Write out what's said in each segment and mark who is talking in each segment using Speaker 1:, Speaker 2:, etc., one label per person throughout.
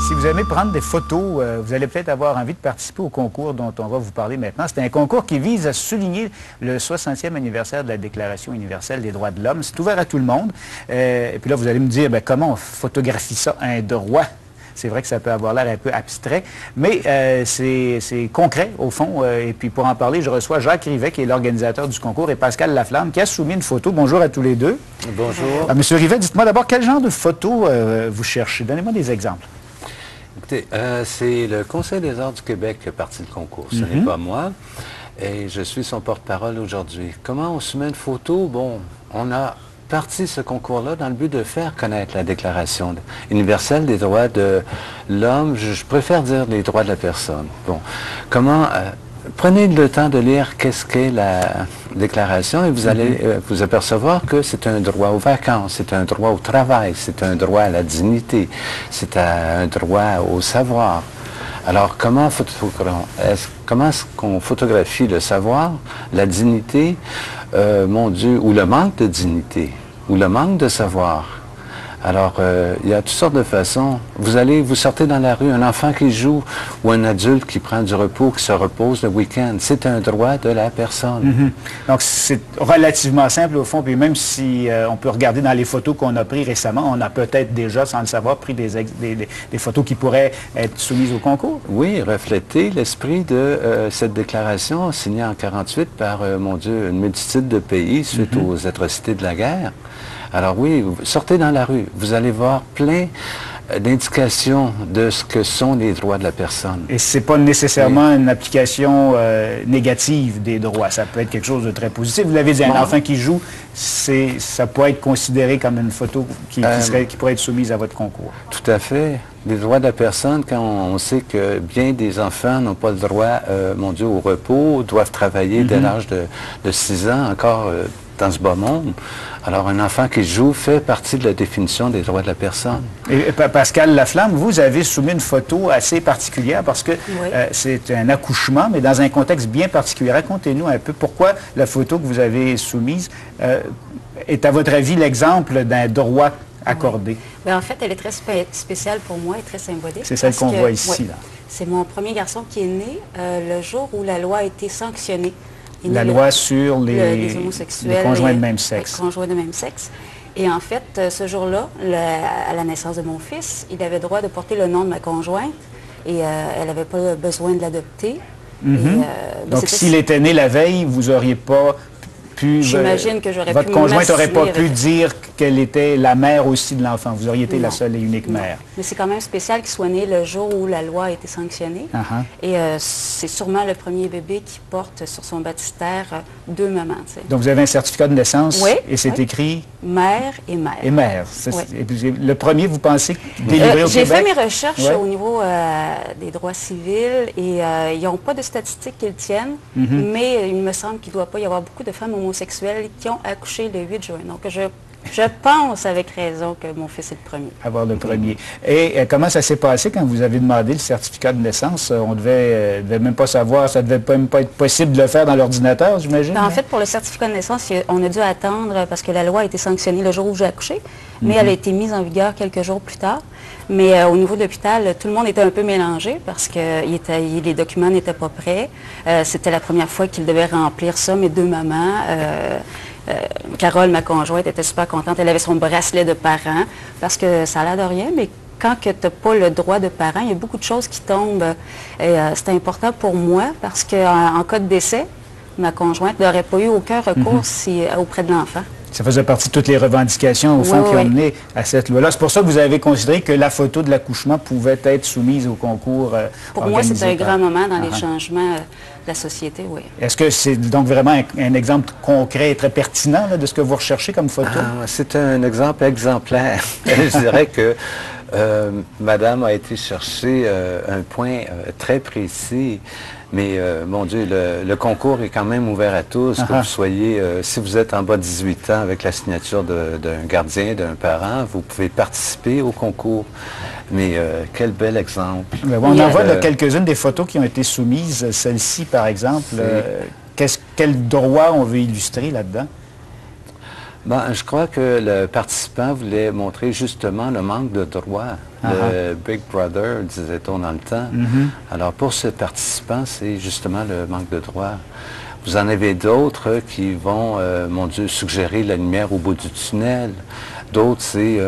Speaker 1: Si vous aimez prendre des photos, vous allez peut-être avoir envie de participer au concours dont on va vous parler maintenant. C'est un concours qui vise à souligner le 60e anniversaire de la Déclaration universelle des droits de l'homme. C'est ouvert à tout le monde. Et puis là, vous allez me dire, comment on photographie ça, un droit? C'est vrai que ça peut avoir l'air un peu abstrait, mais c'est concret, au fond. Et puis pour en parler, je reçois Jacques Rivet, qui est l'organisateur du concours, et Pascal Laflamme, qui a soumis une photo. Bonjour à tous les deux.
Speaker 2: Bonjour.
Speaker 1: Monsieur Rivet, dites-moi d'abord, quel genre de photo vous cherchez? Donnez-moi des exemples.
Speaker 2: Écoutez, c'est le Conseil des arts du Québec qui a parti le concours. Ce n'est pas moi. Et je suis son porte-parole aujourd'hui. Comment on soumet une photo? Bon, on a parti ce concours-là dans le but de faire connaître la Déclaration universelle des droits de l'homme. Je préfère dire les droits de la personne. Bon, comment... prenez le temps de lire qu'est-ce qu'est la déclaration et vous allez vous apercevoir que c'est un droit aux vacances, c'est un droit au travail, c'est un droit à la dignité, c'est un droit au savoir. Alors, comment est-ce qu'on photographie le savoir, la dignité, mon Dieu, ou le manque de dignité, ou le manque de savoir? Alors, il y a toutes sortes de façons. Vous sortez dans la rue, un enfant qui joue ou un adulte qui prend du repos, qui se repose le week-end. C'est un droit de la personne.
Speaker 1: Donc, c'est relativement simple au fond. Puis même si on peut regarder dans les photos qu'on a prises récemment, on a peut-être déjà, sans le savoir, pris des photos qui pourraient être soumises au concours.
Speaker 2: Oui, refléter l'esprit de cette déclaration signée en 1948 par, mon Dieu, une multitude de pays suite aux atrocités de la guerre. Alors oui, sortez dans la rue, vous allez voir plein d'indications de ce que sont les droits de la personne.
Speaker 1: Et ce n'est pas nécessairement une application négative des droits, ça peut être quelque chose de très positif. Vous l'avez dit, un enfant qui joue, ça peut être considéré comme une photo qui pourrait être soumise à votre concours.
Speaker 2: Tout à fait. Les droits de la personne, quand on sait que bien des enfants n'ont pas le droit, mon Dieu, au repos, doivent travailler dès l'âge de 6 ans, encore dans ce bas monde. Alors, un enfant qui joue fait partie de la définition des droits de la personne.
Speaker 1: Et Pascal Laflamme, vous avez soumis une photo assez particulière parce que c'est un accouchement, mais dans un contexte bien particulier. Racontez-nous un peu pourquoi la photo que vous avez soumise est, à votre avis, l'exemple d'un droit accordé.
Speaker 3: Bien, en fait, elle est très spéciale pour moi et très symbolique.
Speaker 1: C'est celle qu'on voit ici, là.
Speaker 3: C'est mon premier garçon qui est né le jour où la loi a été sanctionnée.
Speaker 1: La loi sur les
Speaker 3: homosexuels,
Speaker 1: les conjoints de même sexe.
Speaker 3: Les conjoints de même sexe. Et en fait, ce jour-là, à la naissance de mon fils, il avait le droit de porter le nom de ma conjointe et elle n'avait pas besoin de l'adopter.
Speaker 1: Donc, s'il était né la veille, vous n'auriez pas pu...
Speaker 3: J'imagine que j'aurais pu...
Speaker 1: Votre conjointe n'aurait pas pu dire qu'elle était la mère aussi de l'enfant. Vous auriez été la seule et unique mère.
Speaker 3: Mais c'est quand même spécial qu'il soit né le jour où la loi a été sanctionnée. Et c'est sûrement le premier bébé qui porte sur son baptistère deux mamans. T'sais.
Speaker 1: Donc, vous avez un certificat de naissance et c'est écrit...
Speaker 3: Mère et mère.
Speaker 1: Et mère. Et puis, le premier, vous pensez, délivré au Québec?
Speaker 3: J'ai fait mes recherches au niveau des droits civils et ils n'ont pas de statistiques qui le tiennent, mais il me semble qu'il ne doit pas y avoir beaucoup de femmes homosexuelles qui ont accouché le 8 juin. Donc, je pense avec raison que mon fils est le premier.
Speaker 1: Avoir le premier. Et comment ça s'est passé quand vous avez demandé le certificat de naissance? On devait même pas savoir, ça devait même pas être possible de le faire dans l'ordinateur, j'imagine?
Speaker 3: En fait, pour le certificat de naissance, on a dû attendre parce que la loi a été sanctionnée le jour où j'ai accouché, mais elle a été mise en vigueur quelques jours plus tard. Mais au niveau de l'hôpital, tout le monde était un peu mélangé parce que les documents n'étaient pas prêts. C'était la première fois qu'ils devaient remplir ça, mes deux mamans. Carole, ma conjointe, était super contente. Elle avait son bracelet de parent parce que ça a l'air de rien, mais quand tu n'as pas le droit de parent, il y a beaucoup de choses qui tombent. Et c'est important pour moi parce qu'en cas de décès, ma conjointe n'aurait pas eu aucun recours auprès de l'enfant.
Speaker 1: Ça faisait partie de toutes les revendications, au fond, qui ont mené à cette loi-là. C'est pour ça que vous avez considéré que la photo de l'accouchement pouvait être soumise au concours
Speaker 3: Pour moi, c'est un grand moment dans les changements de la société, oui.
Speaker 1: Est-ce que c'est donc vraiment un exemple concret et très pertinent là, de ce que vous recherchez comme photo?
Speaker 2: C'est un exemple exemplaire. Je dirais que Madame a été chercher un point très précis. Mais, mon Dieu, le concours est quand même ouvert à tous, que vous soyez, si vous êtes en bas de 18 ans avec la signature d'un gardien, d'un parent, vous pouvez participer au concours. Mais quel bel exemple.
Speaker 1: On en voit quelques-unes des photos qui ont été soumises. Celle-ci, par exemple, quel droit on veut illustrer là-dedans?
Speaker 2: Ben, je crois que le participant voulait montrer justement le manque de droits. Le Big Brother, disait-on dans le temps. Alors, pour ce participant, c'est justement le manque de droits. Vous en avez d'autres qui vont, mon Dieu, suggérer la lumière au bout du tunnel. D'autres, c'est,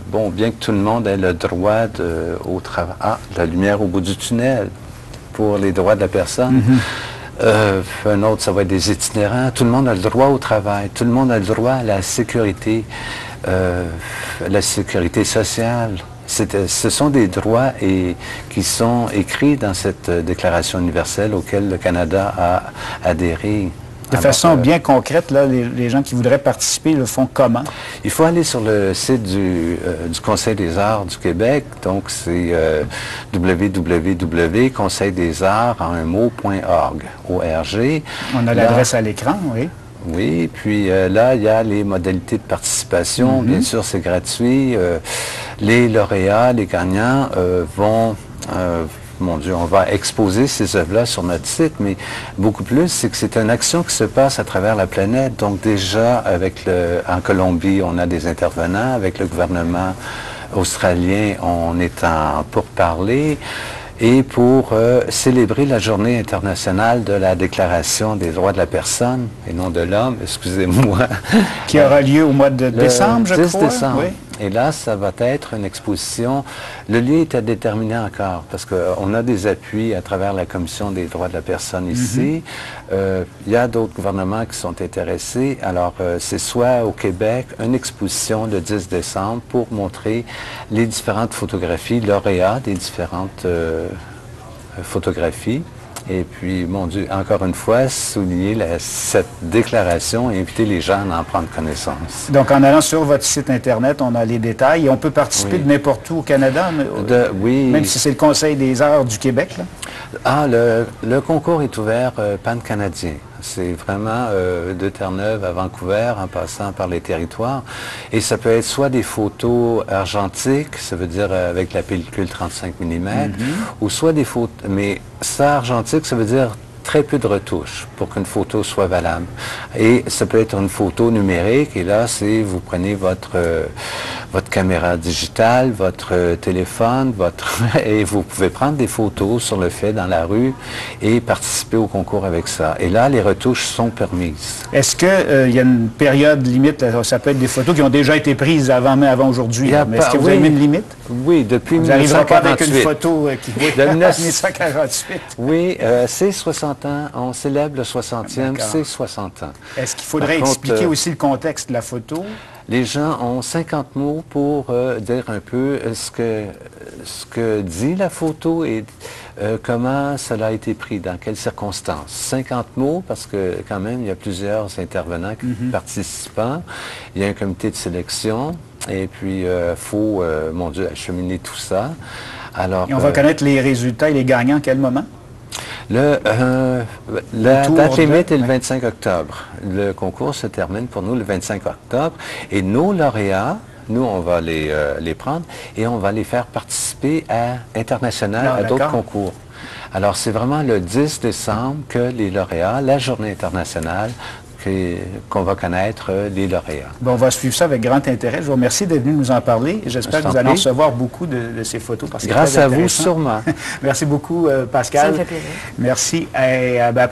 Speaker 2: bon, bien que tout le monde ait le droit au travail. Ah, la lumière au bout du tunnel pour les droits de la personne. Un autre, ça va être des itinérants. Tout le monde a le droit au travail. Tout le monde a le droit à la sécurité sociale. Ce sont des droits qui sont écrits dans cette Déclaration universelle auquel le Canada a adhéré.
Speaker 1: De façon bien concrète, là, les gens qui voudraient participer le font comment? Il
Speaker 2: faut aller sur le site du Conseil des arts du Québec. Donc, c'est www.conseildesarts.org.
Speaker 1: On a l'adresse à l'écran, oui.
Speaker 2: Oui, puis là, il y a les modalités de participation. Bien sûr, c'est gratuit. Les lauréats, les gagnants vont... mon Dieu, on va exposer ces œuvres-là sur notre site, mais beaucoup plus, c'est que c'est une action qui se passe à travers la planète. Donc déjà, en Colombie, on a des intervenants. Avec le gouvernement australien, on est en pourparlers. Et pour célébrer la journée internationale de la Déclaration des droits de la personne, et non de l'homme, excusez-moi.
Speaker 1: Qui aura lieu au mois de décembre, je crois.
Speaker 2: 10 décembre. Oui. Et là, ça va être une exposition. Le lieu est à déterminer encore, parce qu'on a des appuis à travers la Commission des droits de la personne ici. Il y a d'autres gouvernements qui sont intéressés. Alors, c'est soit au Québec, une exposition le 10 décembre pour montrer les différentes photographies lauréats des différentes photographies. Et puis, mon Dieu, encore une fois, souligner cette déclaration et inviter les gens à en prendre connaissance.
Speaker 1: Donc, en allant sur votre site Internet, on a les détails et on peut participer de n'importe où au Canada,
Speaker 2: oui.
Speaker 1: Même si c'est le Conseil des arts du Québec, là?
Speaker 2: Ah, le concours est ouvert pan-canadien. C'est vraiment de Terre-Neuve à Vancouver, en passant par les territoires. Et ça peut être soit des photos argentiques, ça veut dire avec la pellicule 35 mm, ou soit des photos... Mais ça, argentique, ça veut dire très peu de retouches pour qu'une photo soit valable. Et ça peut être une photo numérique, et là, c'est vous prenez votre caméra digitale, votre téléphone, et vous pouvez prendre des photos sur le fait dans la rue et participer au concours avec ça. Et là, les retouches sont permises.
Speaker 1: Est-ce qu'il y a une période limite? Ça peut être des photos qui ont déjà été prises avant aujourd'hui. Mais est-ce que vous avez mis une limite?
Speaker 2: Oui, depuis 1948.
Speaker 1: Vous n'arriverez pas avec une photo qui de 1948.
Speaker 2: Oui, c'est 60 ans. On célèbre le 60e, c'est 60 ans.
Speaker 1: Est-ce qu'il faudrait expliquer aussi le contexte de la photo?
Speaker 2: Les gens ont 50 mots pour dire un peu ce que dit la photo et comment cela a été pris, dans quelles circonstances. 50 mots parce que quand même, il y a plusieurs intervenants, participants. Il y a un comité de sélection et puis il faut, mon Dieu, acheminer tout ça. Alors,
Speaker 1: et on va connaître les résultats et les gagnants à quel moment?
Speaker 2: La date limite est le 25 octobre. Le concours se termine pour nous le 25 octobre. Et nos lauréats, nous, on va les prendre et on va les faire participer à d'autres concours. Alors, c'est vraiment le 10 décembre que les lauréats, la journée internationale, qu'on va connaître les lauréats.
Speaker 1: Bon, on va suivre ça avec grand intérêt. Je vous remercie d'être venu nous en parler. J'espère que vous allez recevoir beaucoup de ces photos.
Speaker 2: Grâce à vous, sûrement.
Speaker 1: Merci beaucoup, Pascal.
Speaker 3: Ça me fait plaisir.
Speaker 1: Merci. Et, après